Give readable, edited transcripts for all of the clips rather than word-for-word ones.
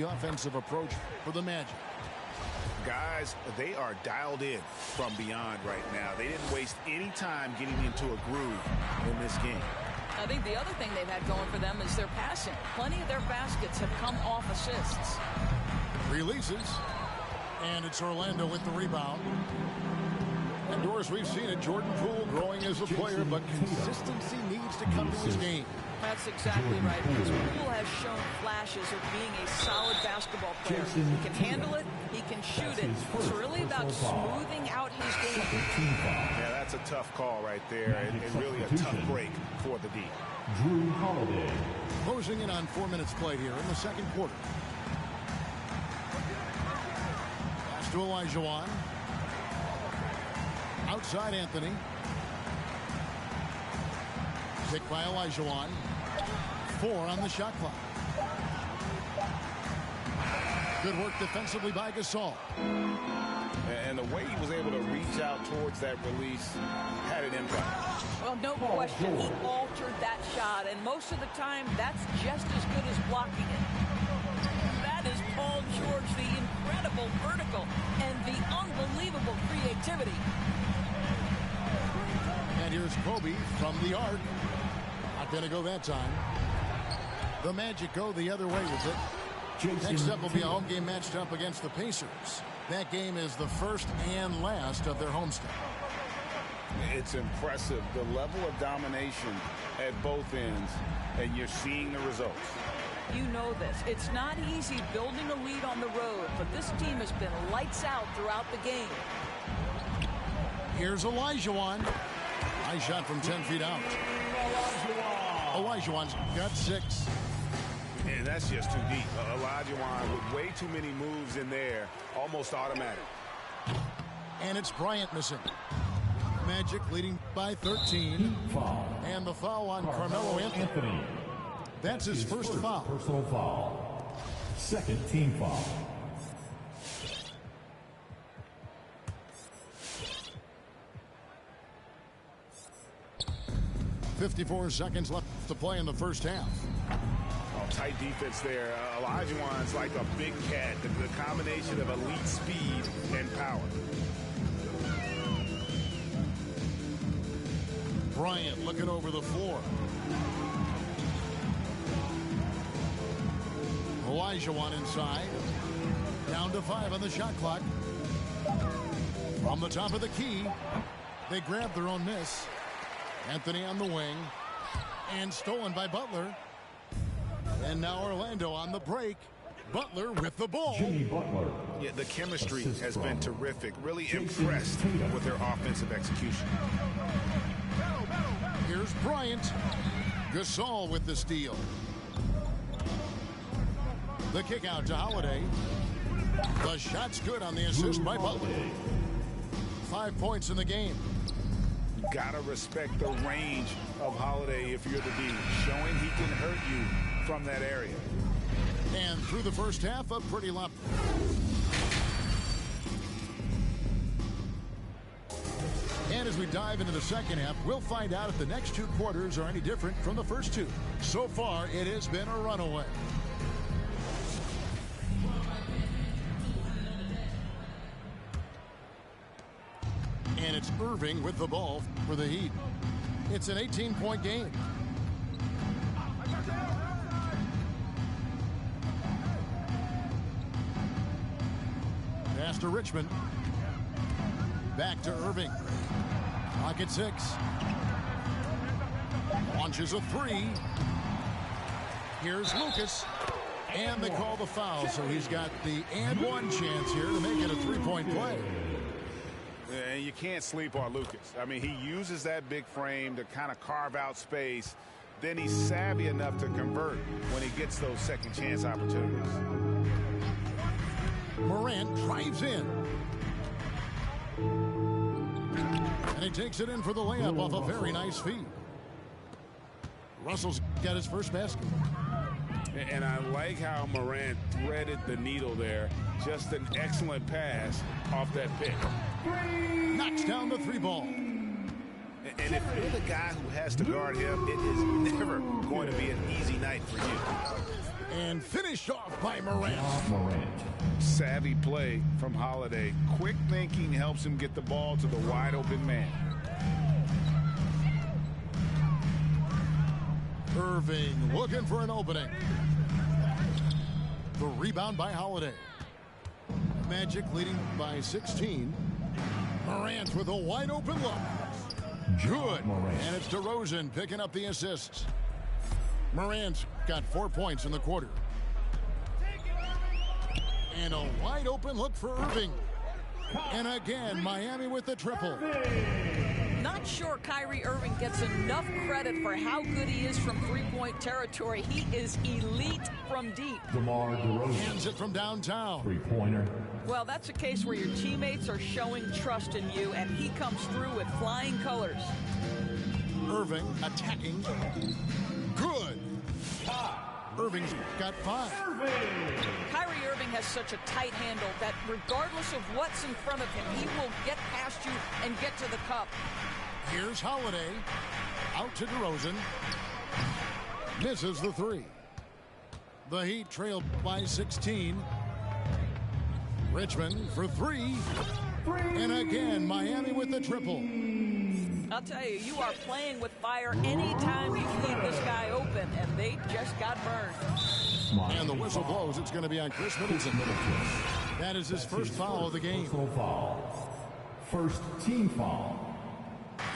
The offensive approach for the Magic. Guys, they are dialed in from beyond right now. They didn't waste any time getting into a groove in this game. I think the other thing they've had going for them is their passing. Plenty of their baskets have come off assists. Releases. And it's Orlando with the rebound. And Doris, we've seen it. Jordan Poole growing as a player, but consistency needs to come to his game. That's exactly right, because Poole has shown flashes of being a solid basketball player. He can handle it, he can shoot it. It's really about smoothing out his game. Yeah, that's a tough call right there, and really a tough break for the D. Drew Holiday. Closing in on 4 minutes played here in the second quarter. Pass to Olajuwon. Outside Anthony. Picked by Olajuwon. 4 on the shot clock. Good work defensively by Gasol. And the way he was able to reach out towards that release had an impact. Well, no question, he altered that shot, and most of the time, that's just as good as blocking it. That is Paul George, the incredible vertical and the unbelievable creativity. And here's Kobe from the arc. Not going to go that time. The Magic go the other way with it. Next up will be a home game matched up against the Pacers. That game is the first and last of their homestand. It's impressive, the level of domination at both ends, and you're seeing the results. You know this. It's not easy building a lead on the road, but this team has been lights out throughout the game. Here's Olajuwon. Nice shot from 10 feet out. Olajuwon's got 6. And that's just too deep. Olajuwon with way too many moves in there, almost automatic. And it's Bryant missing. Magic leading by 13. And the foul on Carmelo Anthony. That's his first foul. Personal foul. Second team foul. .54 seconds left to play in the first half. Oh, tight defense there. Olajuwon's like a big cat. The combination of elite speed and power. Bryant looking over the floor. Olajuwon inside. Down to 5 on the shot clock. From the top of the key. They grab their own miss. Anthony on the wing. And stolen by Butler. And now Orlando on the break. Butler with the ball. Jimmy Butler. Yeah, the chemistry has been terrific. Really impressed with their offensive execution. Here's Bryant. Gasol with the steal. The kick out to Holiday. The shot's good on the assist by Butler. 5 points in the game. You gotta respect the range of Holiday if you're the D, showing he can hurt you from that area. And through the first half, a pretty lot. And as we dive into the second half, we'll find out if the next 2 quarters are any different from the first 2. So far, it has been a runaway. And it's Irving with the ball for the Heat. It's an 18-point game. Pass to Richmond. Back to Irving. Clock at 6. Launches a 3. Here's Lucas. And they call the foul, so he's got the and 1 chance here to make it a 3-point play. And you can't sleep on Lucas. I mean, he uses that big frame to kind of carve out space. Then he's savvy enough to convert when he gets those second chance opportunities. Morant drives in. And he takes it in for the layup off a very nice feed. Russell's got his first basket. And I like how Morant threaded the needle there. Just an excellent pass off that pick. Knocks down the 3 ball. And if you're the guy who has to guard him, it is never going to be an easy night for you. And finished off by Morant. Savvy play from Holiday. Quick thinking helps him get the ball to the wide open man. Irving looking for an opening. The rebound by Holiday. Magic leading by 16. Morant with a wide open look. Good. And it's DeRozan picking up the assists. Morant got 4 points in the quarter. And a wide open look for Irving. And again, Miami with the triple. Not sure Kyrie Irving gets enough credit for how good he is from three-point territory. He is elite from deep. DeMar DeRozan. Hands it from downtown. Three-pointer. Well, that's a case where your teammates are showing trust in you, and he comes through with flying colors. Irving attacking. Good. Irving's got 5. Kyrie Irving has such a tight handle that regardless of what's in front of him, he will get past you and get to the cup. Here's Holiday. Out to DeRozan. Misses the 3. The Heat trailed by 16. Richmond for 3. And again, Miami with the triple. I'll tell you, you are playing with fire anytime you leave this guy open, and they just got burned. And the whistle blows. It's going to be on Chris Middleton. That is his first foul of the game. First team foul.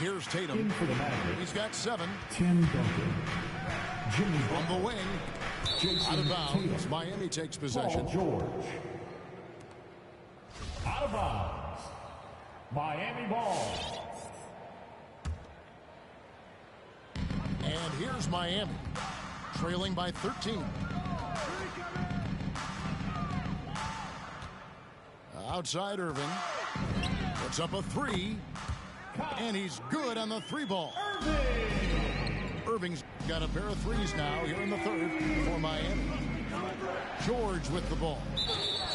Here's Tatum. In for the Magic. He's got 7. Tim Duncan. Jimmy On the wing. Jason Out of bounds. Tatum. Miami takes possession. Paul George. Out of bounds. Miami ball. And here's Miami, trailing by 13. Outside Irving. Puts up a 3. And he's good on the 3 ball. Irving's got a pair of 3s now here in the third for Miami. George with the ball.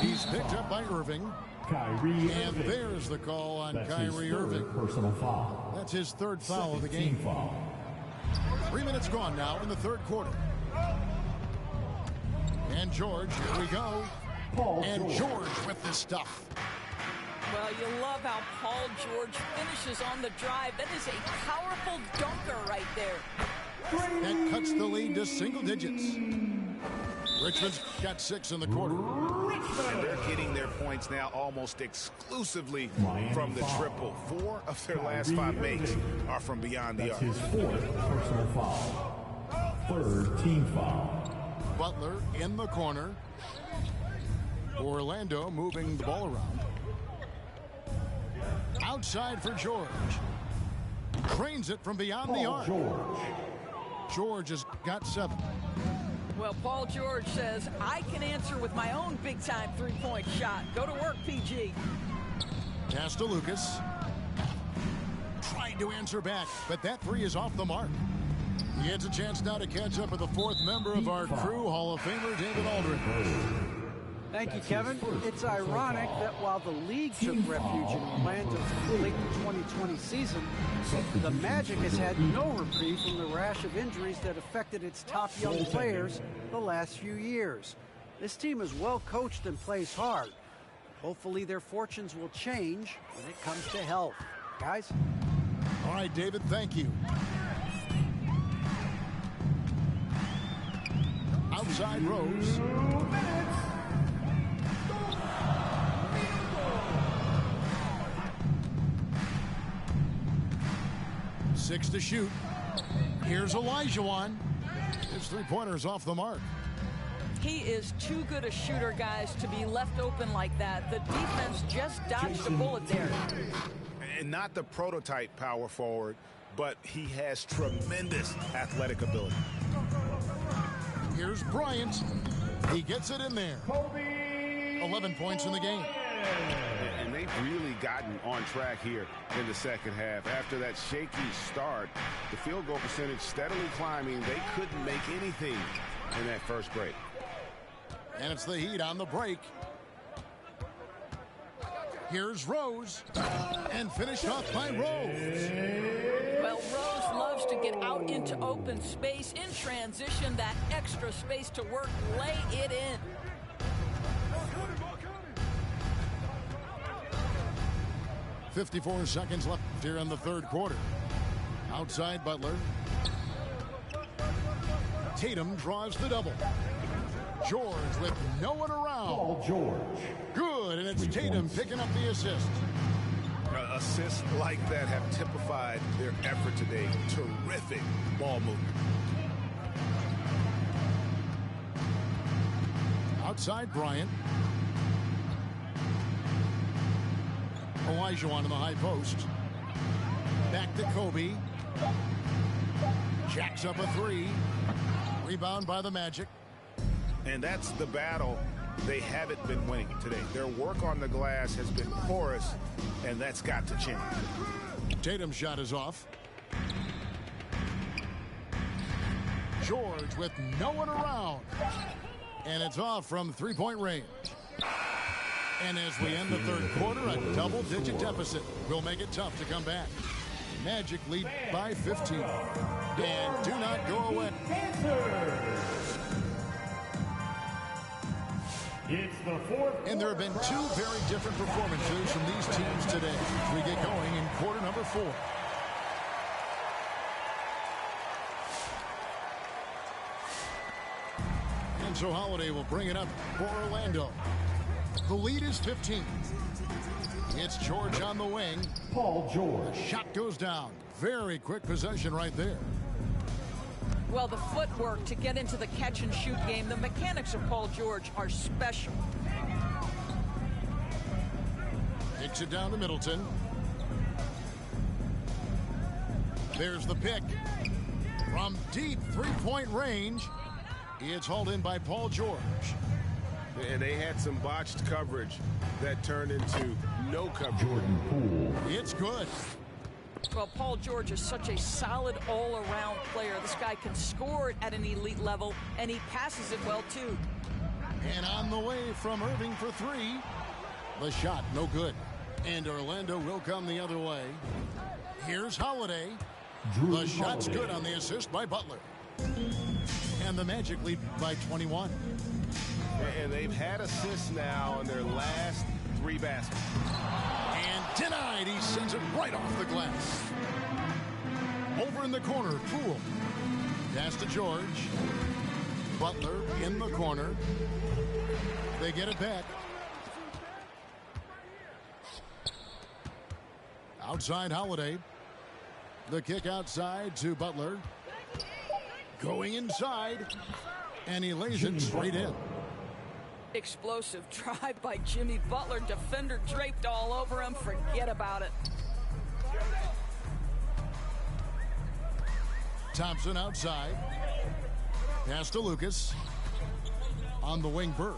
He's picked up by Irving. Kyrie And Irving. there's the call on That's Kyrie his third Irving. personal foul. That's his third foul of the Second team game. foul. 3 minutes gone now in the third quarter. And George, here we go. Paul And George. George with the stuff. Well, you love how Paul George finishes on the drive. That is a powerful dunker right there. That cuts the lead to single digits. Richmond's got 6 in the quarter. And they're getting their points now almost exclusively from the triple. 4 of their last 5 makes are from beyond the That's arc. his fourth personal foul. Third team foul. Butler in the corner. Orlando moving the ball around. Outside for George. Cranes it from beyond the Paul arc. George. George has got 7. Well, Paul George says, I can answer with my own big-time three-point shot. Go to work, PG. Pass to Lucas. Tried to answer back, but that 3 is off the mark. He gets a chance now to catch up with the 4th member of our crew, Hall of Famer David Aldridge. Thank you, Kevin. It's ironic that while the league took refuge in Orlando's late 2020 season, the Magic has had no reprieve from the rash of injuries that affected its top young players the last few years. This team is well coached and plays hard. Hopefully their fortunes will change when it comes to health. Guys? All right, David, thank you. Outside Rose. Six to shoot. Here's Olajuwon. His three-pointer's off the mark. He is too good a shooter, guys, to be left open like that. The defense just dodged a bullet there. And not the prototype power forward, but he has tremendous athletic ability. Here's Bryant. He gets it in there. 11 points in the game. And they've really gotten on track here in the second half. After that shaky start, the field goal percentage steadily climbing. They couldn't make anything in that first break. And it's the Heat on the break. Here's Rose. And finished off by Rose. Well, Rose loves to get out into open space in transition, that extra space to work, lay it in. .54 seconds left here in the third quarter. Outside Butler. Tatum draws the double. George with no one around. Paul George. Good, and it's Tatum picking up the assist. Assists like that have typified their effort today. Terrific ball movement. Outside Bryant. Olajuwon in the high post. Back to Kobe. Jacks up a three. Rebound by the Magic. And that's the battle they haven't been winning today. Their work on the glass has been porous, and that's got to change. Tatum's shot is off. George with no one around. And it's off from three-point range. And as we end the third quarter, a double-digit deficit will make it tough to come back. Magic lead by 15. And do not go away. It's the fourth. And there have been two very different performances from these teams today as we get going in quarter number 4. And so Holiday will bring it up for Orlando. The lead is 15. It's George on the wing. Paul George. Shot goes down. Very quick possession right there. Well, the footwork to get into the catch-and-shoot game, the mechanics of Paul George are special. Takes it down to Middleton. There's the pick. From deep three-point range, it's hauled in by Paul George. And they had some botched coverage that turned into no coverage. Jordan Poole. It's good. Well, Paul George is such a solid all-around player. This guy can score at an elite level, and he passes it well, too. And on the way from Irving for three. The shot, no good. And Orlando will come the other way. Here's Holiday. The shot's good on the assist by Butler. And the Magic lead by 21. And they've had assists now in their last 3 baskets. And denied. He sends it right off the glass. Over in the corner, Poole. Pass to George. Butler in the corner. They get it back. Outside Holiday. The kick outside to Butler. Going inside. And he lays it straight in. Explosive drive by Jimmy Butler. Defender draped all over him. Forget about it. Thompson outside. Pass to Lucas. On the wing, Bird.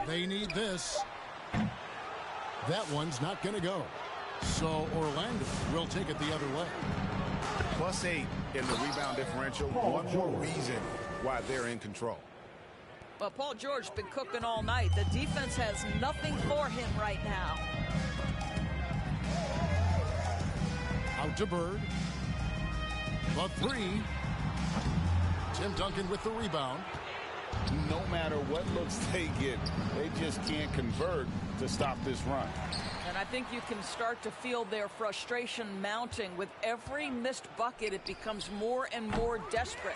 They need this. That one's not going to go. So Orlando will take it the other way. +8 in the rebound differential. One more reason why they're in control. Well, Paul George been cooking all night. The defense has nothing for him right now. Out to Bird. The three. Tim Duncan with the rebound. No matter what looks they get, they just can't convert to stop this run. And I think you can start to feel their frustration mounting. With every missed bucket, it becomes more and more desperate.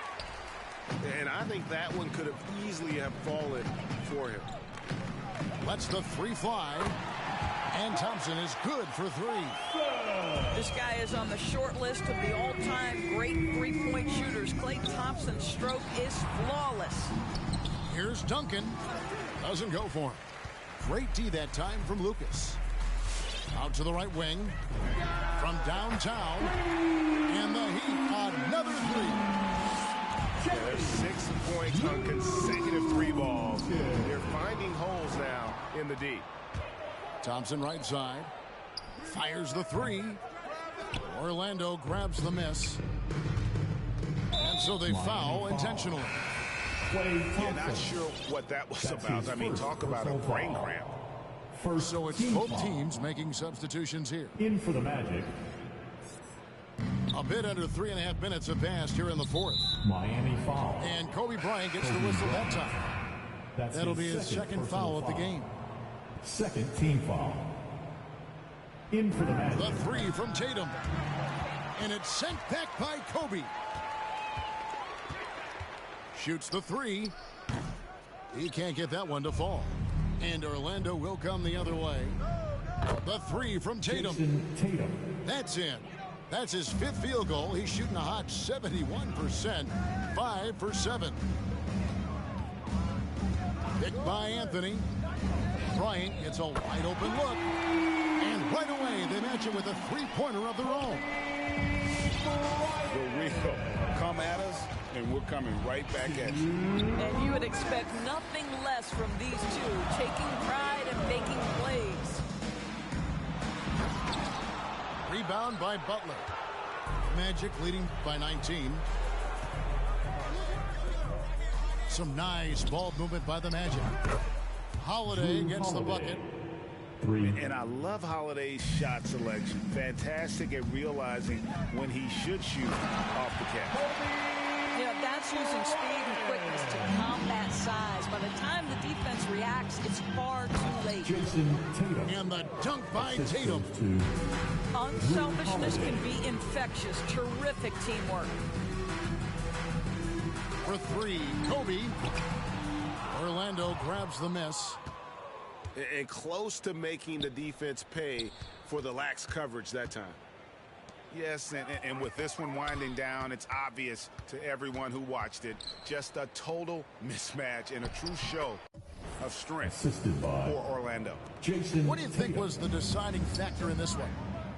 And I think that one could have easily have fallen for him. Lets the three fly. And Thompson is good for three. This guy is on the short list of the all-time great three-point shooters. Klay Thompson's stroke is flawless. Here's Duncan. Doesn't go for him. Great D that time from Lucas. Out to the right wing. From downtown. And the Heat, another three. There's 6 points on consecutive 3 balls. They're finding holes now in the D. Thompson right side. Fires the three. Orlando grabs the miss. And so they foul intentionally. Yeah, not sure what that was about. I mean, talk about a brain cramp. So it's both teams making substitutions here. In for the Magic, A bit under 3.5 minutes have passed here in the fourth. Miami foul. And Kobe Bryant gets the whistle that time. That'll be his second foul of the game. Second team foul. In for the Magic. The three from Tatum. And it's sent back by Kobe. Shoots the three. He can't get that one to fall. And Orlando will come the other way. The three from Tatum. Tatum. That's in. That's his fifth field goal. He's shooting a hot 71%. 5 for 7. Picked by Anthony. Bryant gets a wide open look. And right away, they match it with a three-pointer of their own. The real come at us, and we're coming right back at you. And you would expect nothing less from these two, taking pride and making plays. Rebound by Butler. Magic leading by 19. Some nice ball movement by the Magic. Holiday gets the bucket. And I love Holiday's shot selection. Fantastic at realizing when he should shoot off the catch. Yeah, that's using speed and quickness to combat size. By the time the defense reacts, it's far too late. Jason Tatum. And the dunk by Tatum. Unselfishness can be infectious. Terrific teamwork. For three, Kobe. Orlando grabs the miss. And close to making the defense pay for the lax coverage that time. Yes, and with this one winding down, it's obvious to everyone who watched it. Just a total mismatch and a true show of strength for Orlando. Jason What do you think was the deciding factor in this one?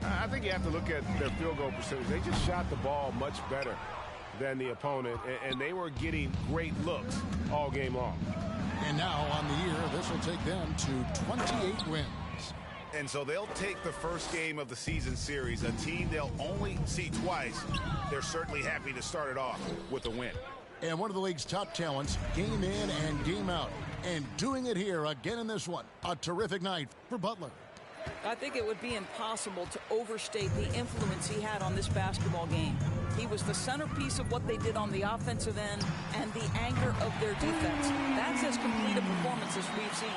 I think you have to look at their field goal percentage. They just shot the ball much better than the opponent, and they were getting great looks all game long. And now on the year, this will take them to 28 wins. And so they'll take the first game of the season series, a team they'll only see twice. They're certainly happy to start it off with a win. And one of the league's top talents, game in and game out. And doing it here again in this one. A terrific night for Butler. I think it would be impossible to overstate the influence he had on this basketball game. He was the centerpiece of what they did on the offensive end and the anchor of their defense. That's as complete a performance as we've seen.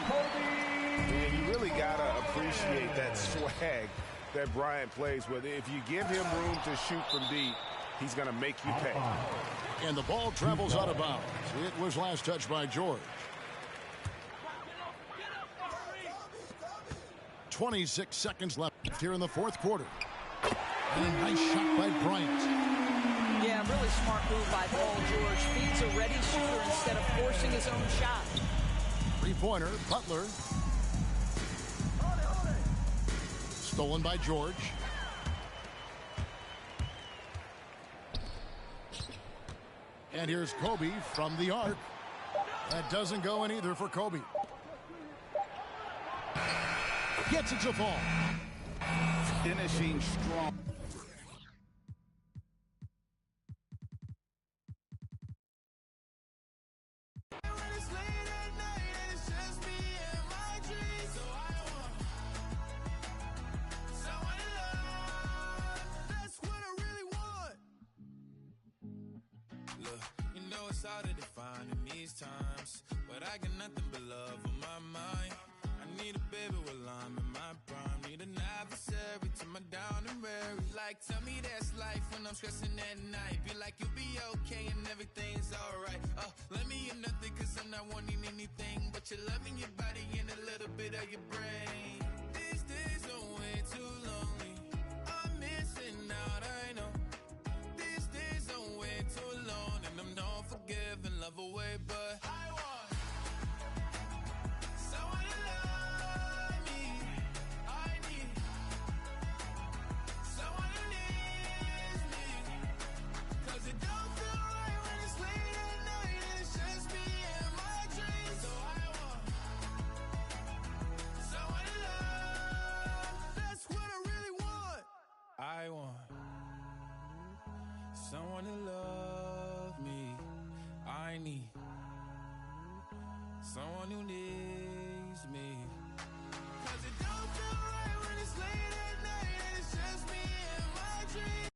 And you really got to appreciate that swag that Bryant plays with. If you give him room to shoot from deep, he's going to make you pay. And the ball travels out of bounds. It was last touched by George. 26 seconds left here in the fourth quarter. And a nice shot by Bryant. Yeah, really smart move by Paul George. Feeds a ready shooter instead of forcing his own shot. Three-pointer, Butler. Stolen by George. And here's Kobe from the arc. That doesn't go in either for Kobe. Gets it to fall. Finishing strong. It's hard to define in these times, but I got nothing but love on my mind. I need a baby while I'm in my prime. Need an adversary to my down and weary. Like, tell me that's life when I'm stressing at night. Be like, you'll be okay and everything's alright. Let me in nothing cause I'm not wanting anything but your love in your body and a little bit of your brain. These days are way too lonely. I'm missing out, I know. These days are way too long and I'm not forgive and love away, but I want someone to love me. I need someone who needs me, cause it don't feel right when it's late at night and it's just me and my dreams. So I want someone to love. That's what I really want. I want someone to love me. I need someone who needs me. 'Cause it don't feel right when it's late at night and it's just me and my dreams.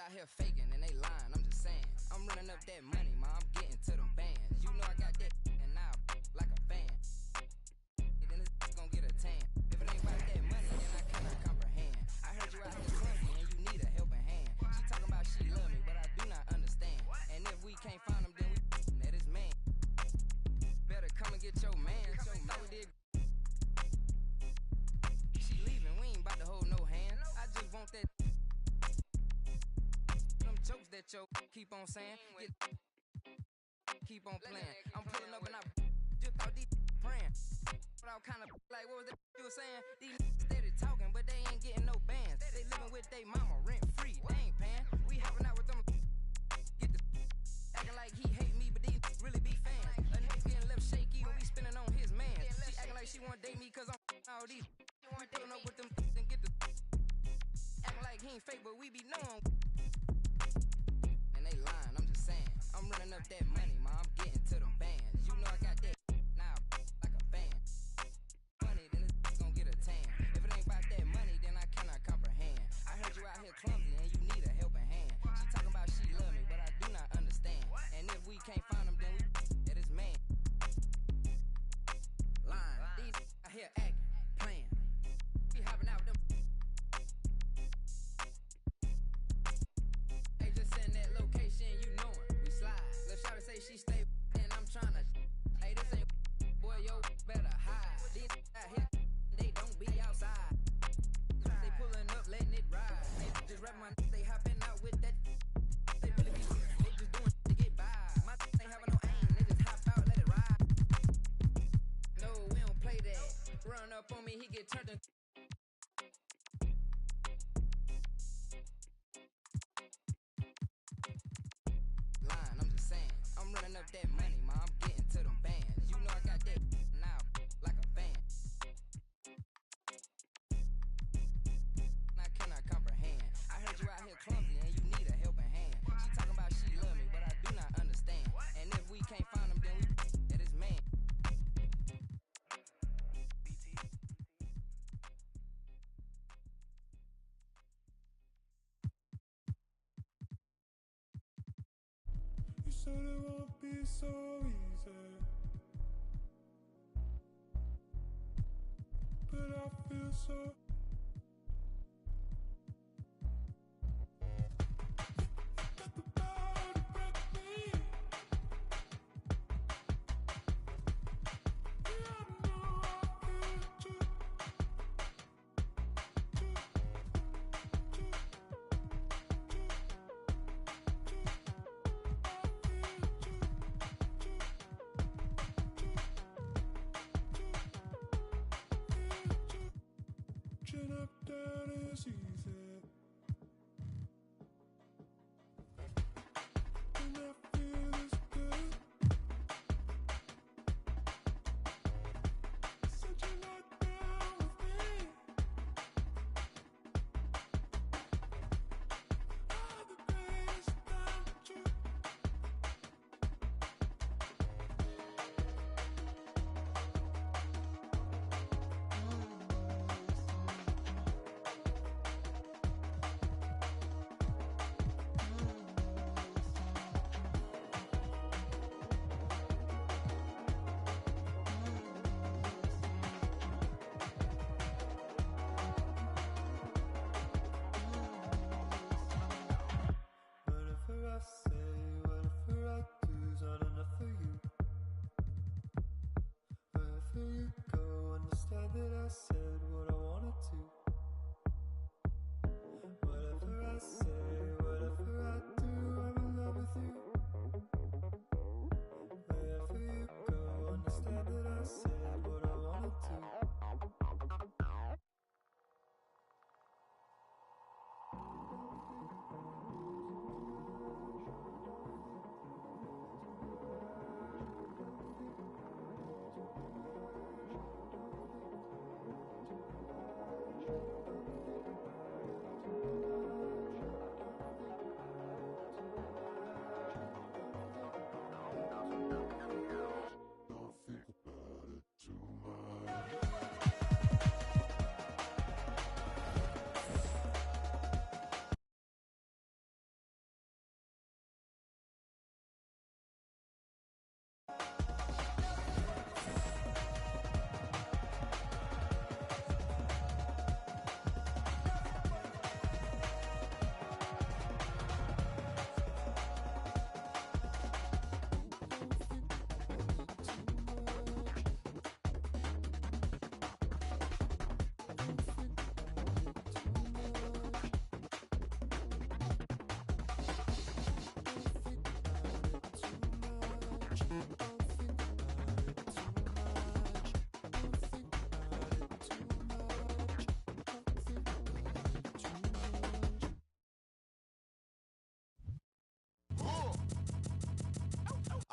Out here faking and they lying, I'm just saying. I'm running up that money, ma, I'm getting to them bands. You know I got that and now like a fan. Then it's gonna get a tan. If it ain't about that money, then I cannot comprehend. I heard you out here clumsy and you need a helping hand. She talking about she love me, but I do not understand. And if we can't find him, then we that is man. Better come and get your man. Thought we did. She leaving, we ain't about to hold no hand. I just want that. Jokes that yo keep on saying, keep on playing. I'm pulling up and I just thought these praying. But I was kind of like, what was that you were saying? These steady talking, but they ain't getting no bands. They living with they mama rent free, they ain't paying. We hopping out with them, get the acting like he hate me, but these really be fans. A nigga getting left shaky when we spinning on his man. She acting like she wanna date me cause I'm all these. We pulling up with them and get the acting like he ain't fake, but we be knowing. They lying, I'm just saying. I'm running up that money, ma, I'm getting to them bands. You know I got that now like a fan. Money, then it's gonna get a tan. If it ain't about that money, then I cannot comprehend. I heard you out here clumsy and you need a helping hand. She talking about she love me, but I do not understand. And if we can't find him, then we that is man. Lying, these out here acting, playing. We hopping out with them. Send that location, you know it, we slide. Lil' shawty say she stay and I'm tryna. Hey, this ain't boy, yo, better hide. These out here, they don't be outside. They pulling up, letting it ride. They just rap my they hopping out with that. They really be, they just doing to get by. My ain't having no aim, they just hop out, let it ride. No, we don't play that. Run up on me, he get turned in. I'm running up that money, ma, I'm getting to them bands. You know I got that now like a fan. I cannot comprehend. I heard you out here clumsy and you need a helping hand. She talking about she love me, but I do not understand. And if we can't find him, then we that is man. You said it won't be so easy, but I feel so. Got the power to break me. Yeah, I know I feel too. Chin up, down is easy. And I feel this good. Said you're not down with me. All the greatest time to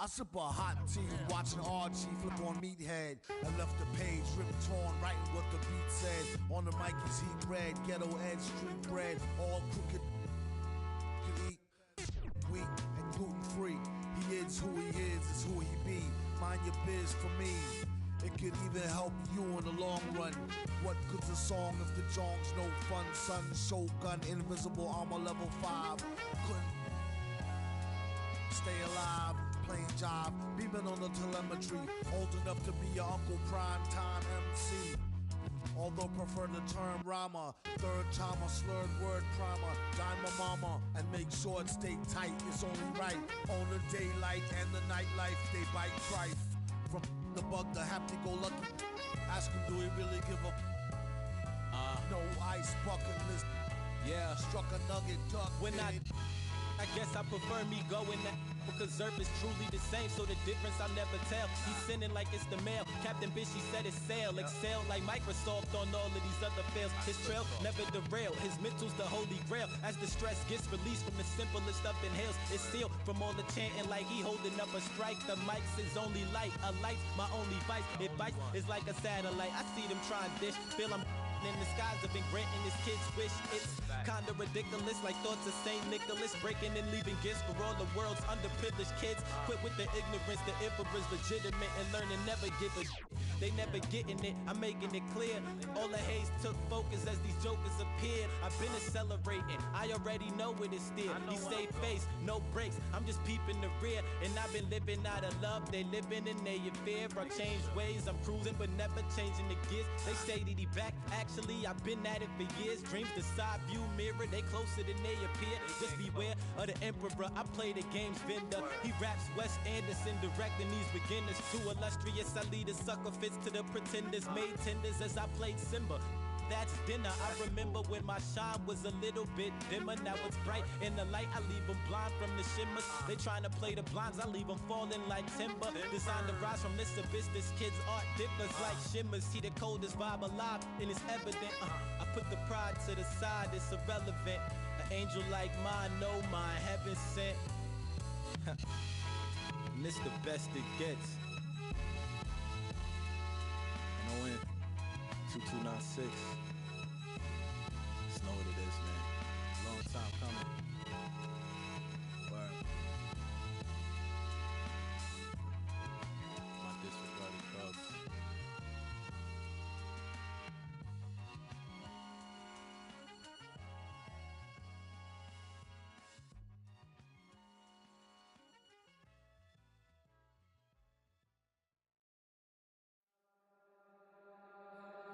I sip a hot tea, watching Archie flip on Meathead. I left the page ripped torn, writing what the beat said. On the mic is heat red, ghetto edge, street bread, all crooked. Can eat wheat and gluten free. He is who he is who he be. Mind your biz for me. It could even help you in the long run. What good's a song if the jong's no fun? Son, Shogun, invisible armor level 5. Couldn't stay alive, playing job, beaming on the telemetry. Old enough to be your Uncle Prime Time MC. Although prefer the term rhymer, third time a slurred word primer. Dine my mama and make sure it stay tight. It's only right on the daylight and the nightlife. They bite trife. From the bug to happy-go-lucky. Ask him, do he really give a no ice bucket list? Yeah, struck a nugget duck. When I guess I prefer me going that because Zerp is truly the same, so the difference I'll never tell. He's sending like it's the mail. Captain Bishy said it's sail. Excel like Microsoft on all of these other fails. His trail never derail. His mental's the holy grail. As the stress gets released from the simplest stuff inhales, it's sealed from all the chanting like he holding up a strike. The mic's his only light. A light's my only vice. It bites is like a satellite. I see them trying dish. Feel I'm in the skies have been granting his kids wish. It's kinda ridiculous, like thoughts of Saint Nicholas, breaking and leaving gifts for all the world's underprivileged kids. Quit with the ignorance, the emperor's legitimate, and learn to never give a they never getting it, I'm making it clear. All the haze took focus as these jokers appeared. I've been accelerating, I already know it is still. He stay face, no breaks, I'm just peeping the rear. And I've been living out of love, they living in their fear. I changed ways, I'm cruising but never changing the gears. They say that he back, actually I've been at it for years. Dreams the side view mirror, they closer than they appear. Just beware of the emperor, I play the game's vendor. He raps Wes Anderson, directing these beginners. Too illustrious, I lead a sucker fits to the pretenders. Made tenders as I played Simba. That's dinner. I remember when my shine was a little bit dimmer. Now it's bright in the light. I leave them blind from the shimmers. They trying to play the blinds. I leave them falling like timber. Designed to rise from this abyss. This kid's art differs like shimmers. He the coldest vibe alive, and it's evident. I put the pride to the side. It's irrelevant. An angel like mine, no mine, heaven sent. And this the best it gets. And 2296. Just know what it is, man. Long time coming. Word. My disregarded thugs.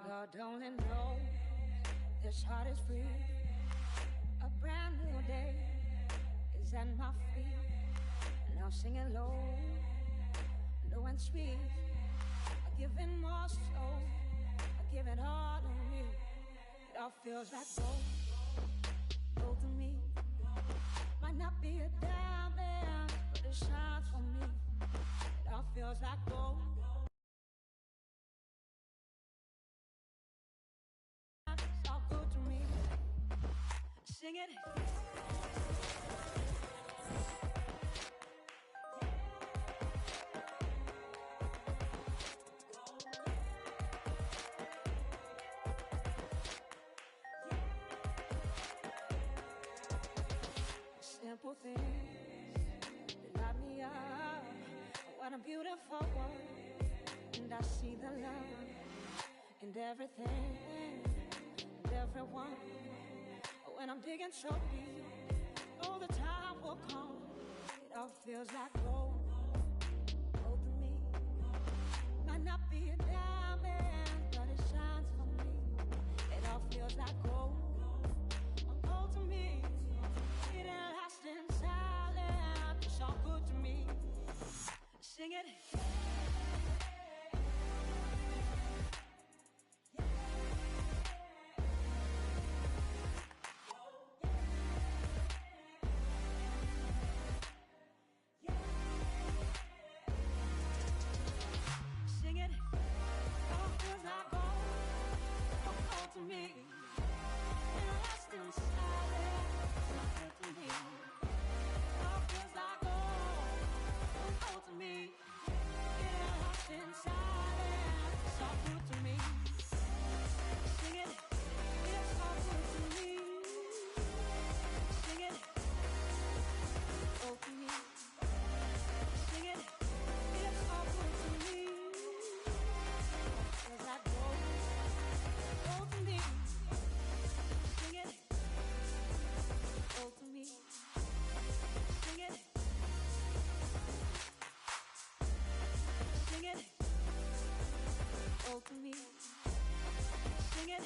Lord only knows this heart is free. A brand new day is at my feet. Now singing low, low and sweet. I give it more soul, I give it all to me. It all feels like gold to me. Might not be a diamond, but it shines for me. It all feels like gold. Sing it. simple things that light me up. What a beautiful world. And I see the love in everything and everyone. When I'm digging so deep, oh, the time will come. It all feels like gold. Gold to me. Might not be a diamond, but it shines for me. It all feels like gold. Gold to me. It ain't lasting silent. It's all good to me. Sing it. Sing it. All feels like gold. Gold to me. It ain't lasting silent. It's all good to me. All feels like gold. Gold to me. Inside it's all good to me. Sing it, it's all good to me. Sing it, oh to me. Sing it, it's all good to me. Cause that gold to me. Sing it, oh to me. Sing it. Sing it, oh to me. Sing it.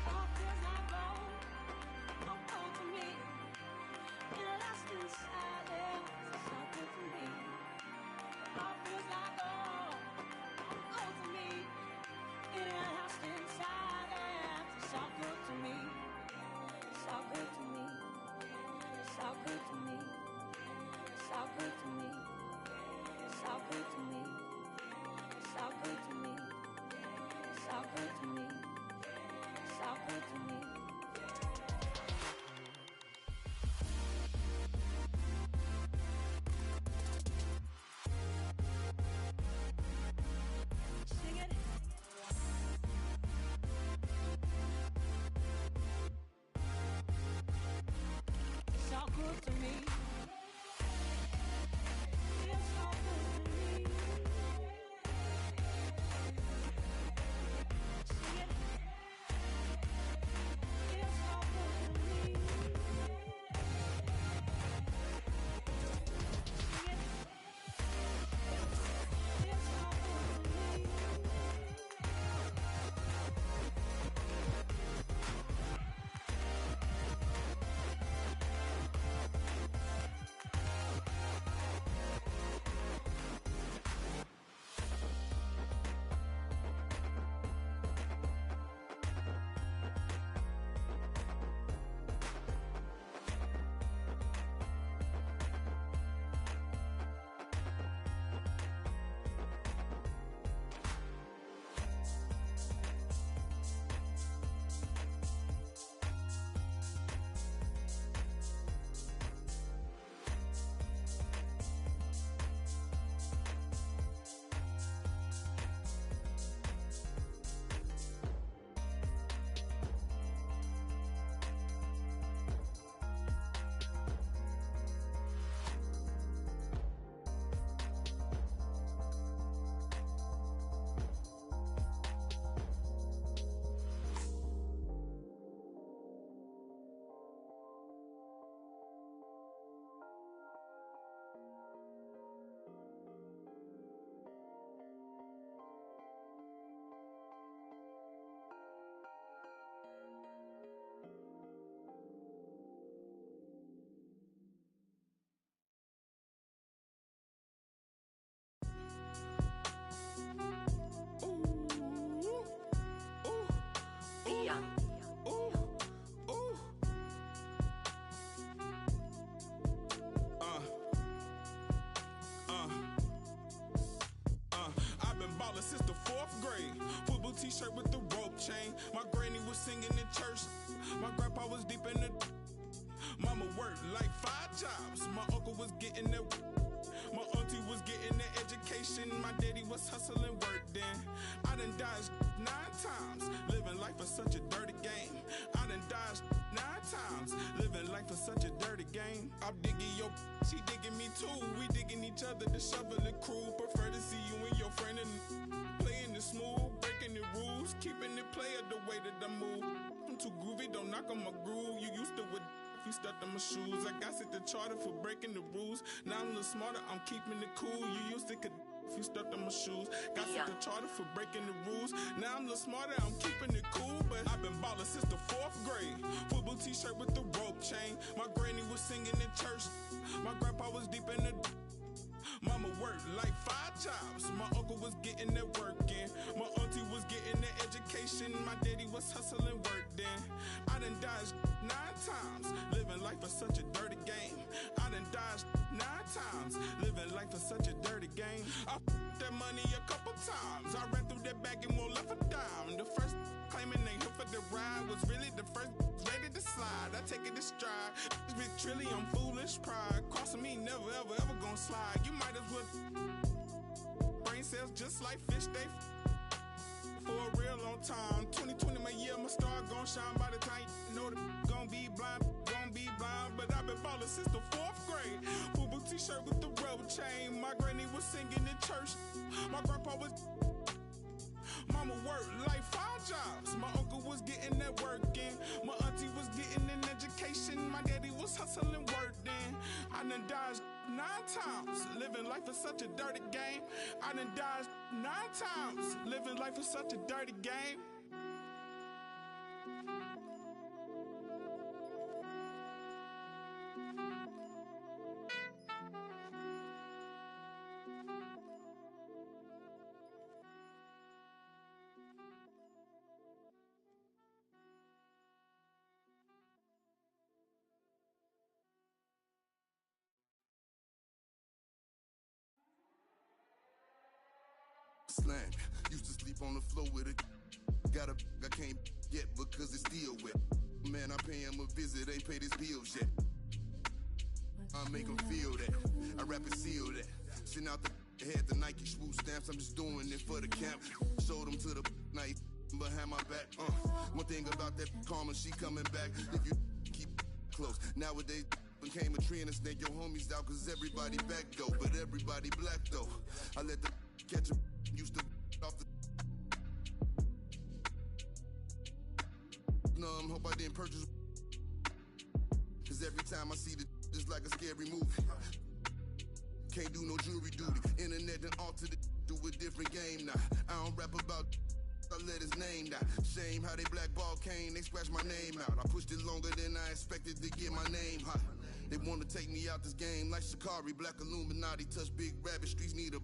All feels like gold, oh to me. In a lasting silence, it's all good to me. All feels like gold, oh to me. In a lasting silence, it's all good to me. It's all good to me. It's all good to me. It's all good to me. It's all good to me. It's all good to me. It's all good to me. It's all good to me. Sing it. It's all good to me. It's all good to me. Sing it. It's all good to me. Sing it. It's all good to me. I've been ballin' since the 4th grade. Football t-shirt with the rope chain. My granny was singing in church. My grandpa was deep in the. Mama worked like 5 jobs. My uncle was getting the. My auntie was getting the education. My daddy was hustling work then. I done dodged 9 times. Living life is such a dirty game. I done dodged 9 times. Living life is such a dirty game. I'm digging your, she digging me too. We digging each other, the shovel and crew. Prefer to see you and your friend and playing it smooth, breaking the rules, keeping it player the way that I move. I'm too groovy, don't knock on my groove. You used to with if you stepped on my shoes. I got set the charter for breaking the rules. Now I'm a little smarter, I'm keeping it cool. You used to could if you stepped on my shoes. Got set the charter for breaking the rules. Now I'm a little smarter, I'm keeping it cool. But I've been ballin' since the 4th grade. Football t-shirt with the rope chain. My granny was singing in church. My grandpa was deep in the mama worked like 5 jobs. My uncle was getting that work in. My auntie was getting that education. My daddy was hustling work then. I done dodged 9 times. Living life is such a dirty game. I done dodged 9 times. Living life is such a dirty game. I f***ed that money a couple times. I ran through that bag and won't left a dime. The first claiming they here for the ride was really the first ready to slide. I take it in stride. Big trillion foolish pride. Crossing me never ever ever gonna slide. You might as well brain cells just like fish they for a real long time. 2020 my year, my star gon' shine. By the time you know the gon' be blind. But I've been ballin' since the 4th grade. Football t-shirt with the rubber chain. My granny was singing in church. My grandpa was mama worked like 5 jobs. My uncle was getting that work in. My auntie was getting an education. My daddy was hustling work then. I done dodged 9 times. Living life is such a dirty game. I done dodged 9 times. Living life is such a dirty game. Slam. Used to sleep on the floor with it. Got a I can't get because it's still wet. Man, I pay him a visit, ain't paid his bills yet. I make him feel that. I rap and seal that. Send out the head, the Nike swoop stamps. I'm just doing it for the camp. Showed him to the night behind my back. One thing about that karma, she coming back. If you keep close. Nowadays became a trend and snake your homies out cause everybody back though. But everybody black though. I let the catch a used to off the hope I didn't purchase cause every time I see the just like a scary movie. Can't do no jury duty. Internet and altered it to a different game now. I don't rap about I let his name down. Shame how they blackball Kane, they scratch my name out. I pushed it longer than I expected to get my name hot. They wanna take me out this game like Shikari. Black Illuminati touch big rabbit streets need a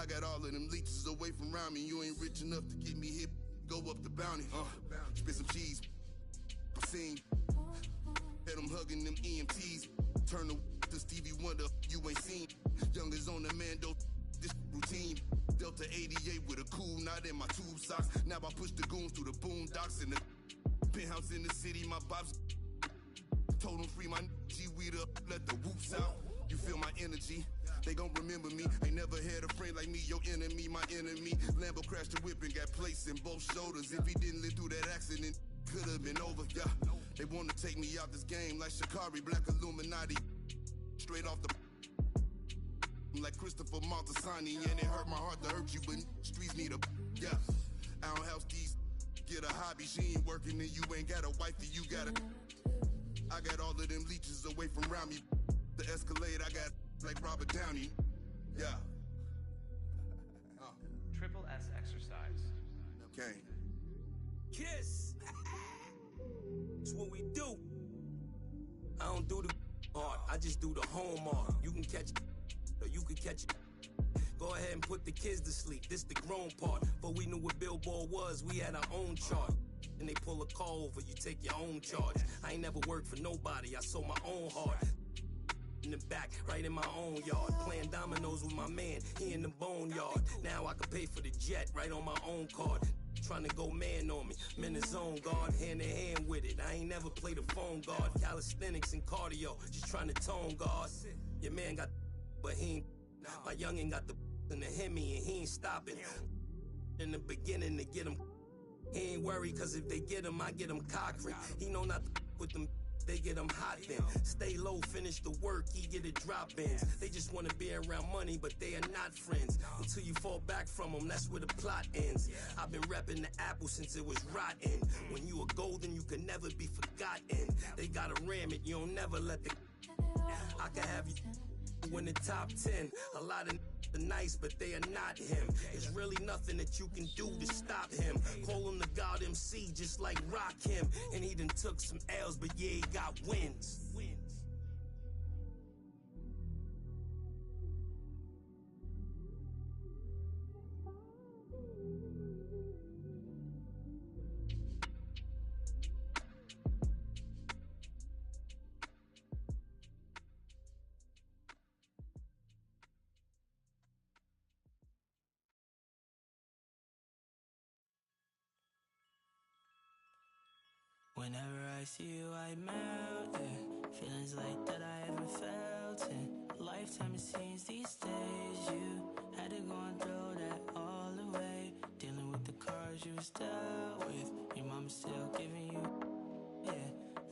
I got all of them leeches away from around me. You ain't rich enough to get me hit. Go up the bounty. Spit some cheese. I seen. Had them hugging them EMTs. Turn to Stevie Wonder. You ain't seen. Youngers on the Mando. This routine. Delta 88 with a cool knot in my tube socks. Now I push the goons through the boondocks in the penthouse in the city. My bops told them free my G-weed up. Let the whoops out. You feel my energy. They gon' remember me. Ain't never had a friend like me. Your enemy, my enemy. Lambo crashed the whip and got placed in both shoulders. If he didn't live through that accident, could've been over. Yeah, they wanna take me out this game like Shikari, Black Illuminati. Straight off the like Christopher Montasani. And it hurt my heart to hurt you, but streets need a yeah. I don't help these get a hobby. She ain't working and you ain't got a wifey. You got a I got all of them leeches away from around me. The Escalade, I got like Robert Downey. Yeah. Triple S exercise. Okay. Kiss. That's what we do. I don't do the art. I just do the home art. You can catch it, or you can catch it. Go ahead and put the kids to sleep. This the grown part. But we knew what Billboard was. We had our own chart. And they pull a call over, you take your own charge. I ain't never worked for nobody. I sold my own heart. In the back, right in my own yard. Playing dominoes with my man, he in the boneyard. Now I can pay for the jet, right on my own card. Trying to go man on me, I'm in the zone, guard, hand in hand with it. I ain't never played a phone guard. Calisthenics and cardio, just trying to tone guard. Your man got but he ain't. My youngin' got the in the Hemi and he ain't stopping. In the beginning to get him. He ain't worried cause if they get him, I get him cockring. He know not to with them. They get them hot then. Stay low, finish the work, he get it drop-ins. They just want to be around money, but they are not friends. Until you fall back from them, that's where the plot ends. I've been repping the apple since it was rotten. When you are golden, you can never be forgotten. They gotta ram it, you don't never let the... I can have you in the top 10. A lot of are nice, but they are not him. There's really nothing that you can do to stop him. Call him the God MC, just like Rock him. And he done took some L's, but yeah, he got wins. Whenever I see you, I melt it. Feelings like that I haven't felt in a lifetime, it seems these days. You had to go and throw that all away. Dealing with the cards you was dealt with. Your mama's still giving you, yeah.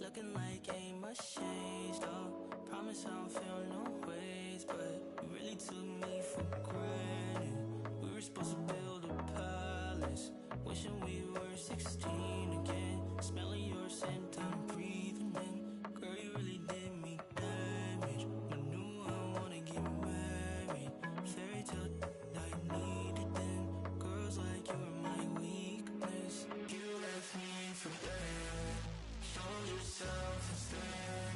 Looking like ain't much changed, though. Promise I don't feel no ways, but you really took me for granted. We were supposed to build a palace. Wishing we were 16 again. Smelling your scent, I'm breathing in. Girl, you really did me damage. I knew I wanna get married. Fairy tale I needed then. Girls like you are my weakness. You left me for dead. Showed yourself instead.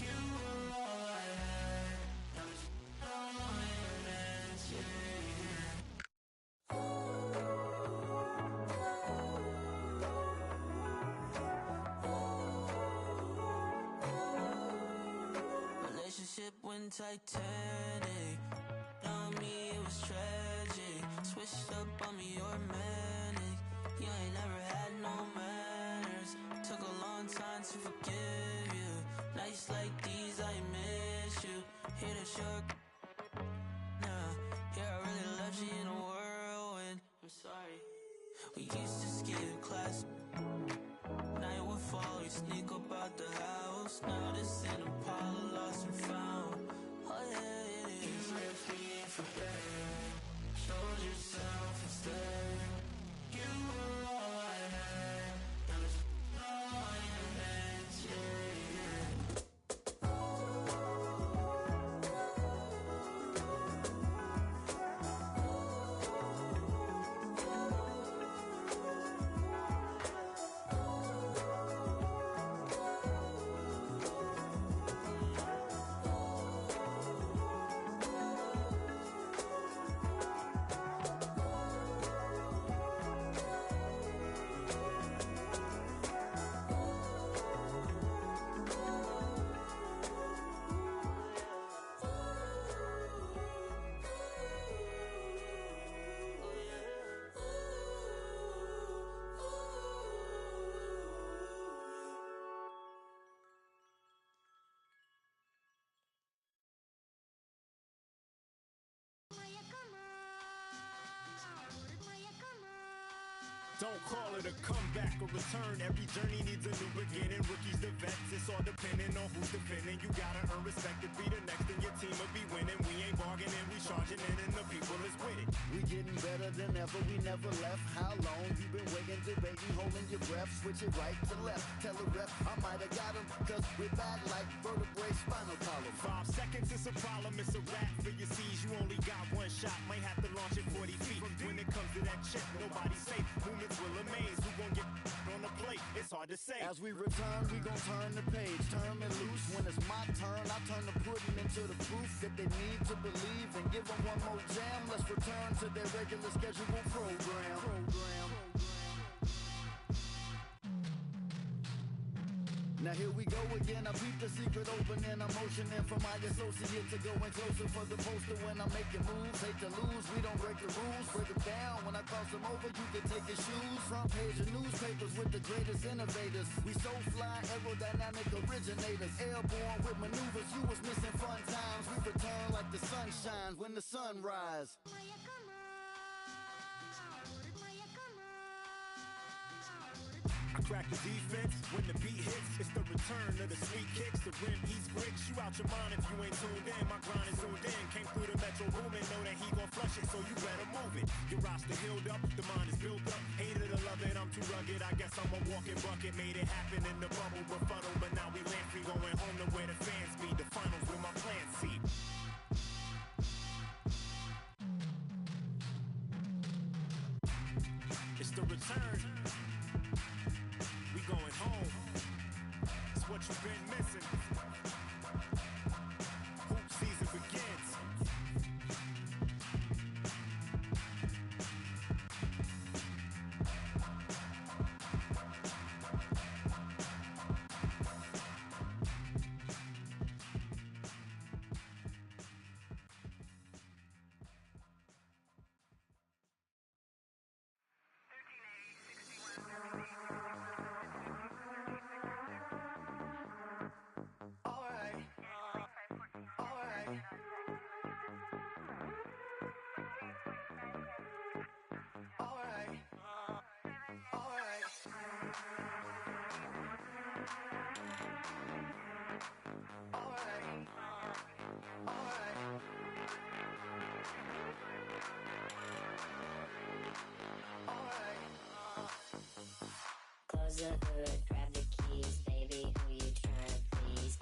You were all I had. Now it's all on your hands, yeah. Relationship went Titanic. On me it was tragic. Switched up on me, you're manic. You ain't never had no manners. Took a long time to forgive you. Nights like these I miss you. Hear that you're nah. Here I really left you in a whirlwind. I'm sorry. We used to skip class. Night would fall, we sneak up out the house. Now this ain't Apollo, lost and found. Oh yeah, it is. You left me for dead. Showed yourself instead. You were all I had. Now it's all on your hands, yeah, yeah. Don't call it a comeback or return. Every journey needs a new beginning. Rookies to vets, it's all depending on who's defending. You gotta earn respect to be the next, and your team will be winning. We ain't bargaining, we charging in, and the people is with it. We getting better than ever, we never left. How long you been waiting, debating, holding your breath? Switch it right to left. Tell the rep I might have got him, cause we're back like vertebrae, spinal column. 5 seconds is a problem, it's a wrap for your C's. You only got one shot, might have to launch it 40 feet. When it comes to that chip, nobody's safe. Movements will amaze, who gon' get on the plate? It's hard to say. As we return, we gon' turn the page, turn it loose. When it's my turn, I turn the pudding into the proof that they need to believe, and give them one more jam. Let's return to their regular scheduled program. Now here we go again, I beat the secret opening. I'm motioning for my associate to go in closer for the poster when I'm making moves. Hate to lose, we don't break the rules. Break them down, when I cross them over, you can take your shoes. Front page of newspapers with the greatest innovators. We so fly, aerodynamic originators. Airborne with maneuvers, you was missing fun times. We return like the sun shines when the sun rise. I crack the defense. When the beat hits, it's the return of the sweet kicks. The rim eats bricks. You out your mind if you ain't tuned in. My grind is zoomed in. Came through the metro booming. Know that he gon' flush it, so you better move it. Your roster healed up. The mind is built up. Hate it or love it, I'm too rugged. I guess I'm a walking bucket. Made it happen in the bubble befuddle. But now we land free. Going home to where the fans be. The finals with my plan see. It's the return. We going home. It's what you've been missing. Hoop season begins. Close the hood, grab the keys, baby, who you tryna please?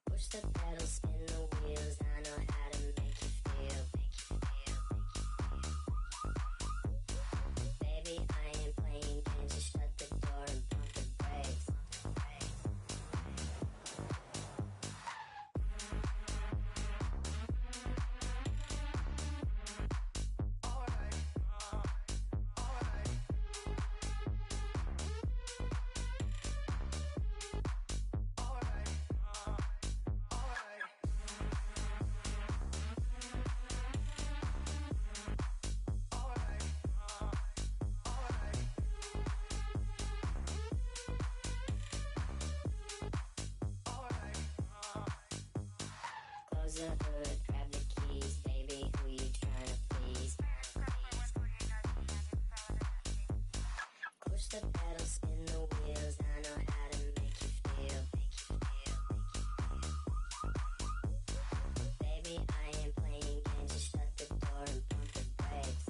Push the pedal, spin the wheels, I know how to make you feel. Baby, I ain't playing games, just shut the door and pump the brakes. Close the hood, grab the keys, baby, who you tryna please? Push the pedal, spin the wheels, I know how to make you feel. Baby, I ain't playing games, just shut the door and pump the brakes.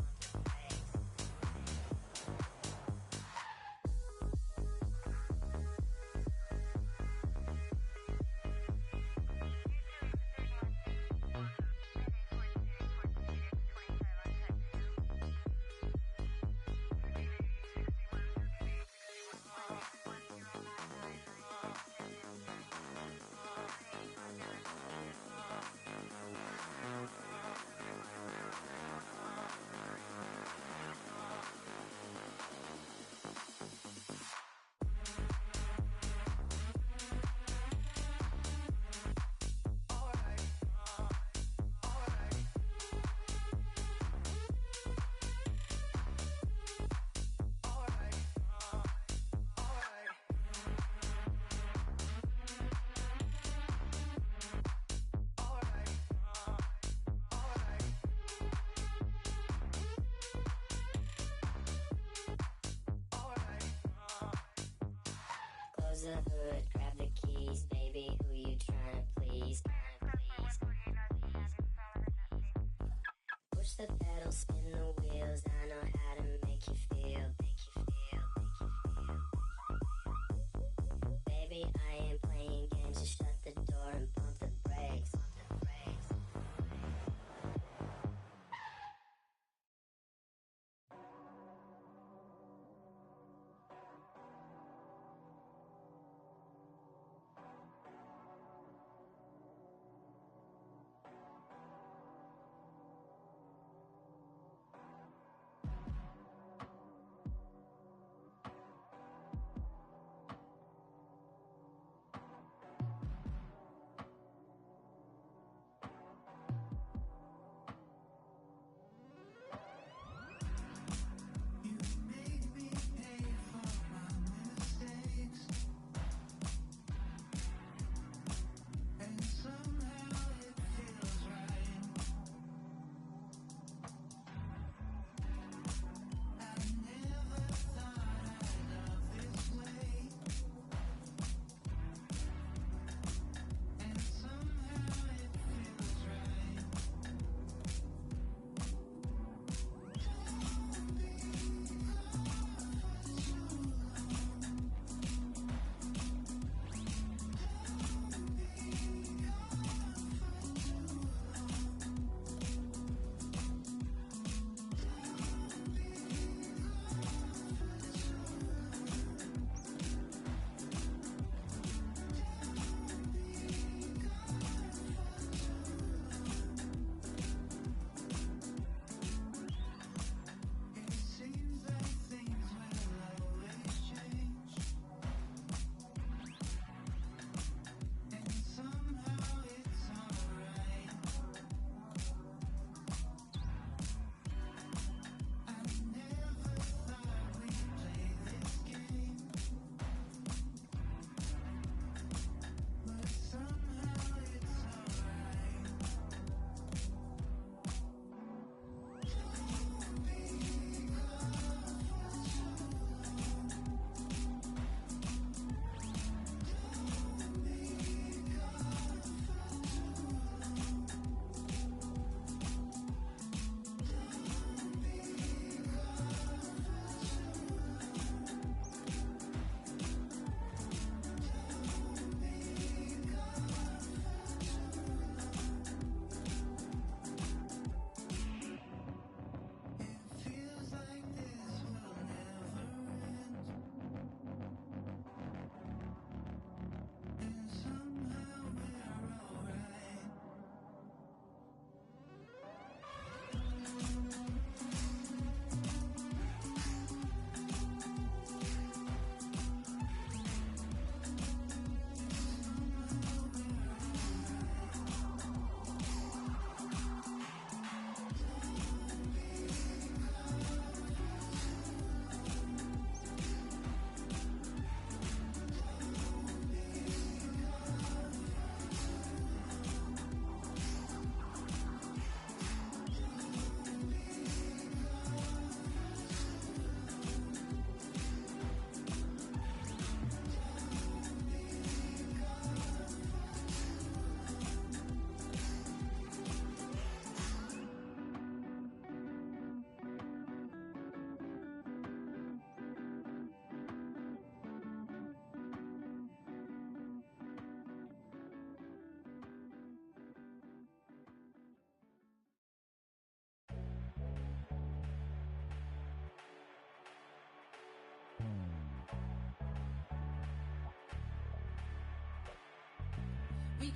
Close the hood, grab the keys, baby, who you tryna please? Push the pedal, spin the wheels, I know how to make you feel. Baby, I ain't playing games, just shut the door and pump the brakes.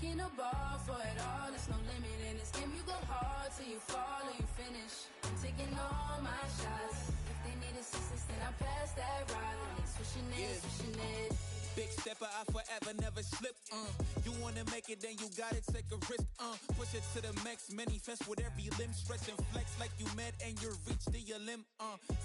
can ball for it all. There's no limit in this game. You go hard till you fall or you finish. I'm taking all my shots. If they need assistance, then I pass that rock. And they swishing it, swishing it. Big stepper, I forever never slip, You wanna make it, then you gotta take a risk, Push it to the max, manifest with every limb. Stretch and flex like you mad and you reach to your limb,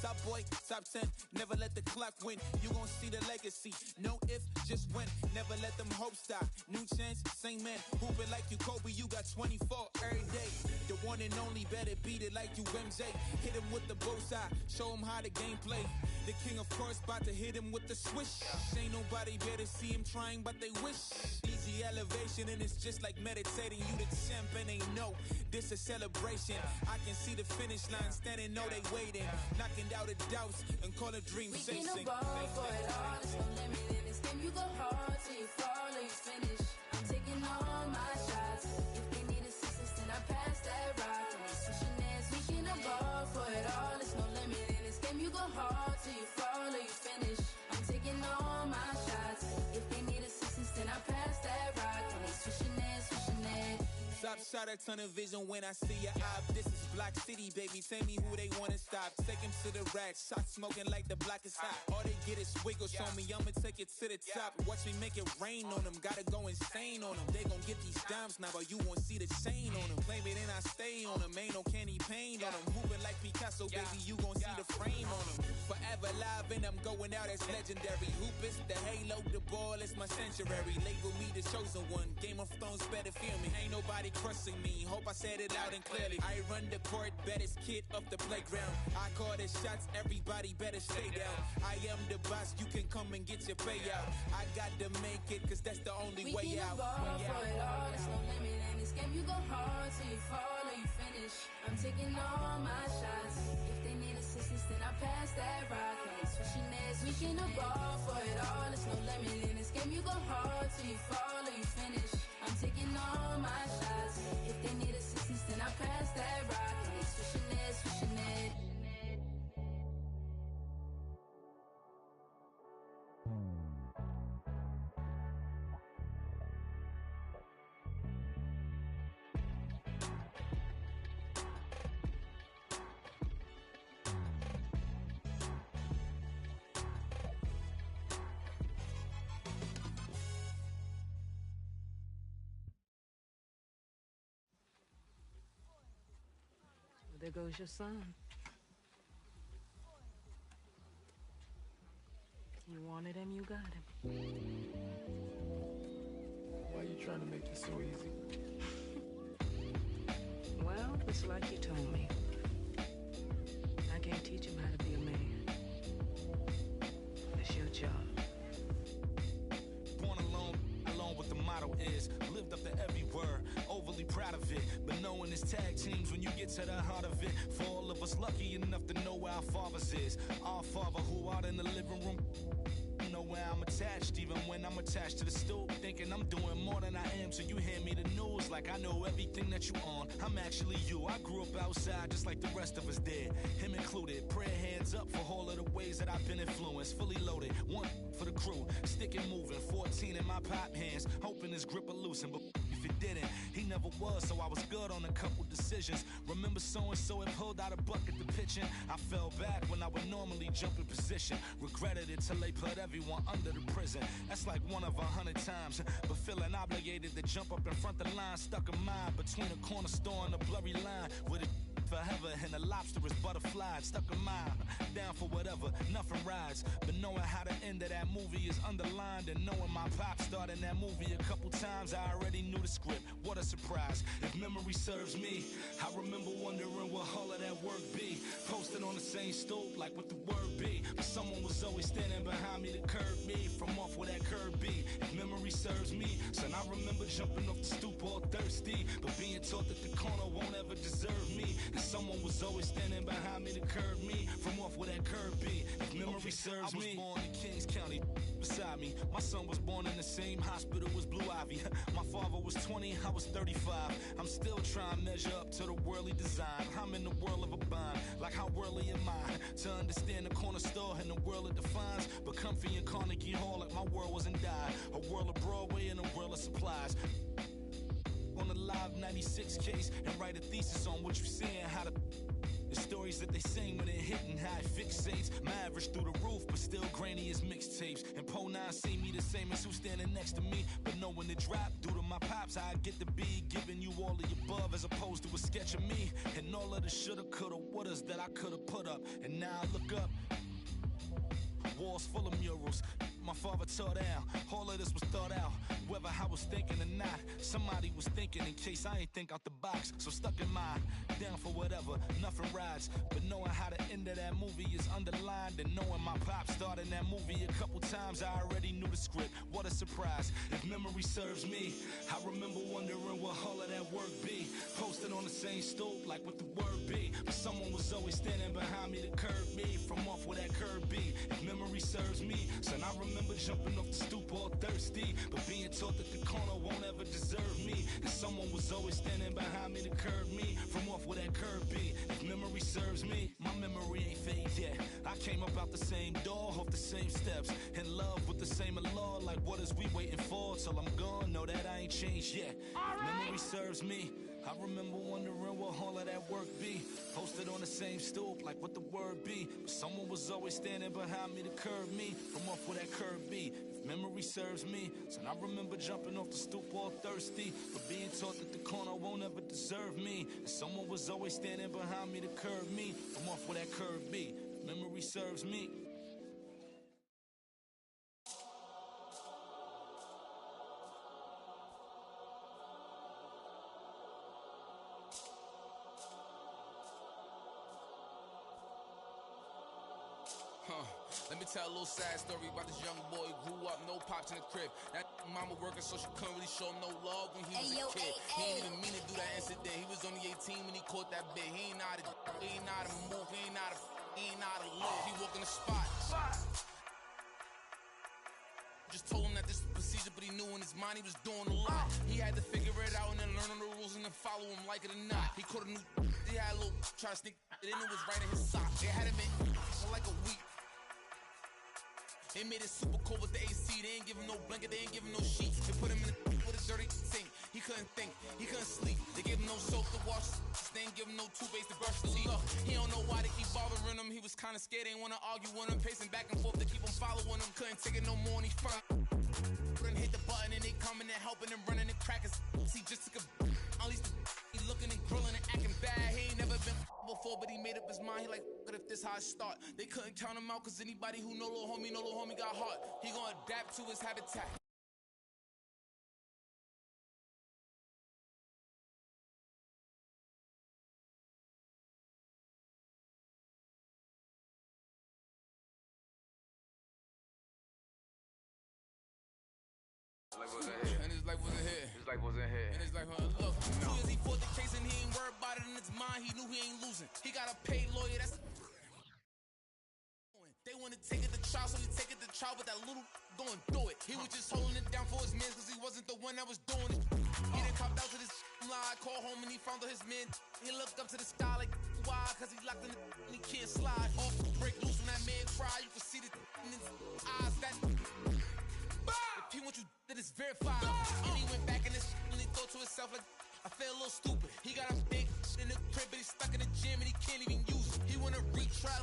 Top boy, top 10, never let the clock win. You gon' see the legacy, no if, just win. Never let them hopes stop. New chance, same man. Hooping like you Kobe, you got 24 every day. The one and only, better beat it like you MJ. Hit him with the bullseye, show him how the game play. The king, of course, about to hit him with the swish. Ain't nobody better see him trying, but they wish. Easy elevation, and it's just like meditating. You the champ, and they know this a celebration. I can see the finish line, standing, know they waiting. Knocking out the doubts and call a dream We sing. can ball for it all. There's no limit in this game. You go hard till you fall or you finish. I'm taking all my shots. If they need assistance, then I pass that rock. And they switching hands. We can ball for it all. There's no limit in this game. You go hard till you fall or you finish. I'm taking all my shots. If they need assistance, then I pass that rock. And they switching hands, switching hands. Top shot a ton of vision when I see your eye. This is Block City, baby. Tell me who they wanna stop. Take him to the rack. Shot smoking like the block is hot. All they get is wiggles on me. I'ma take it to the top. Watch me make it rain on them. Gotta go insane on them. They gon' get these dimes now, but you won't see the chain on them. Claim it and I stay on them. Ain't no candy paint on them. Hooping like Picasso, baby. You gon' see the frame on them. Forever live and I'm going out as legendary. Hoopers, the halo, the ball is my sanctuary. Label me the chosen one. Game of Thrones better feel me. Ain't nobody crossing me. Hope I said it loud and clearly. I run the court, baddest kid off the playground. I call the shots, everybody better stay down. I am the boss, you can come and get your payout. I got to make it, cause that's the only way out. We can ball for it all. There's no limit in this game. You go hard till you fall or you finish. I'm taking all my shots. If they need assistance, then I pass that rock. And they switching hands. We can ball for it all. There's no limit in this game. You go hard till you fall or you finish. I'm taking all my shots. If they need assistance, then I pass that rock. And they switching hands, switching hands. There goes your son. You wanted him, you got him. Why are you trying to make this so easy? Well, it's like you told me. I can't teach him how to be a man. It's your job. Born alone, alone what the motto is. Lived up to every word, overly proud of it. But knowing it's tag teams when you get to the heart of it. For all of us lucky enough to know where our fathers is. Our father who out in the living room. Know where I'm attached, even when I'm attached to the stool. Thinking I'm doing more than I am, so you hand me the news like I know everything that you on. I'm actually you. I grew up outside just like the rest of us did. Him included. Prayer hands up for all of the ways that I've been influenced. Fully loaded, one for the crew. Stick and moving, 14 in my pop hands. Hoping his grip will loosen, but if it didn't, he never was, so I was good on a couple decisions. Remember so-and-so had pulled out a bucket to pitching. I fell back when I would normally jump in position. Regretted it till they put everyone under the prison. That's like 1 of 100 times. But feeling obligated to jump up in front the line. Stuck a mind between a corner store and a blurry line. With a forever and the lobster is butterflied. Stuck a mile, down for whatever, nothing rides. But knowing how the end of that movie is underlined, and knowing my pop starred in that movie a couple times, I already knew the script. What a surprise. If memory serves me, I remember wondering what all of that work be. Posted on the same stoop like what the word be. But someone was always standing behind me to curb me from off where that curb be. If memory serves me, son, I remember jumping off the stoop all thirsty, but being taught that the corner won't ever deserve me. And someone was always standing behind me to curb me from off where that curb be. If memory serves me, I was born in Kings County. Beside me, my son was born in the same hospital as Blue Ivy. My father was 20, I was 35. I'm still trying to measure up to the worldly design. I'm in the world of a bind, like how worldly am I? To understand the corner store and the world it defines. But comfy in Carnegie Hall like my world wasn't died. A world of Broadway and a world of supplies. on the Live 96 case and write a thesis on what you seeing, how the stories that they sing when it hitting, how it fixates. My average through the roof, but still grainy as mixtapes. And Po 9 see me the same as who's standing next to me, but know when to drop due to my pops, how I get to be giving you all of the above as opposed to a sketch of me and all of the shoulda, coulda, wouldas that I coulda put up. And now I look up, walls full of murals my father tore down. All of this was thought out, whether I was thinking or not. Somebody was thinking in case I ain't think out the box. So stuck in mind, down for whatever, nothing rides. But knowing how the end of that movie is underlined, and knowing my pop starred in that movie a couple times, I already knew the script. What a surprise. If memory serves me, I remember wondering what all of that work be. Posted on the same stoop, like what the word be. But someone was always standing behind me to curb me from off where that curb be. If memory serves me, son, I remember jumping off the stoop all thirsty, but being taught that the corner won't ever deserve me. And someone was always standing behind me to curb me from off where that curb be. If memory serves me, my memory ain't fade yet. I came up out the same door, off the same steps, in love with the same law. Like what is we waiting for till I'm gone? Know that I ain't changed yet. If memory serves me, I remember wondering what all of that work be. Posted on the same stoop, like what the word be. But someone was always standing behind me to curb me from off where that curb be. If memory serves me, son, I remember jumping off the stoop all thirsty, but being taught that the corner won't ever deserve me. And someone was always standing behind me to curb me from off where that curb be. If memory serves me. Let me tell a little sad story about this young boy who grew up, no pops in the crib. That mama working, so she couldn't really show him no love when he was a kid. He ain't even mean to do that incident. He was only 18 when he caught that bit. He ain't know how to move, he ain't know how to live. He walk in the spot. Just told him that this was procedure, but he knew in his mind he was doing a lot. He had to figure it out and then learn all the rules and then follow him, like it or not. He caught a new, he had a little try to sneak it in, it was right in his sock. They had him in for like a week. They made it super cold with the AC. They ain't give him no blanket, they ain't give him no sheets. They put him in with a dirty sink. He couldn't think, he couldn't sleep. They gave him no soap to wash. They ain't give him no toothpaste to brush the teeth. He don't know why they keep bothering him. He was kinda scared, they ain't wanna argue with him. Pacing back and forth to keep him following him. Couldn't take it no more and he found. Couldn't hit the button and they coming and helping and running and cracking. He just took a unleashed the he looking and grilling and acting bad. He ain't never been before, but he made up his mind. He like, what if this how I start? They couldn't count him out, cause anybody who know little homie got heart. He gonna adapt to his habitat. And his life wasn't here. His life wasn't here. And his life wasn't look. No. As he fought the case and he ain't worried about it in his mind. He knew he ain't losing. He got a paid lawyer. That's. They wanna take it to trial, so he take it to trial, but that little going through it. He was just holding it down for his man, cause he wasn't the one that was doing it. He done copped out to this lie, called home and he found out his man. He looked up to the sky like, why? Cause he locked in the and he can't slide. Off, break loose when that man cry, you can see the in his eyes. That if he want you, that is verified. And he went back in his and he thought to himself like, I feel a little stupid. He got a big in the crib, but he's stuck in the gym and he can't even use it. He wanna retry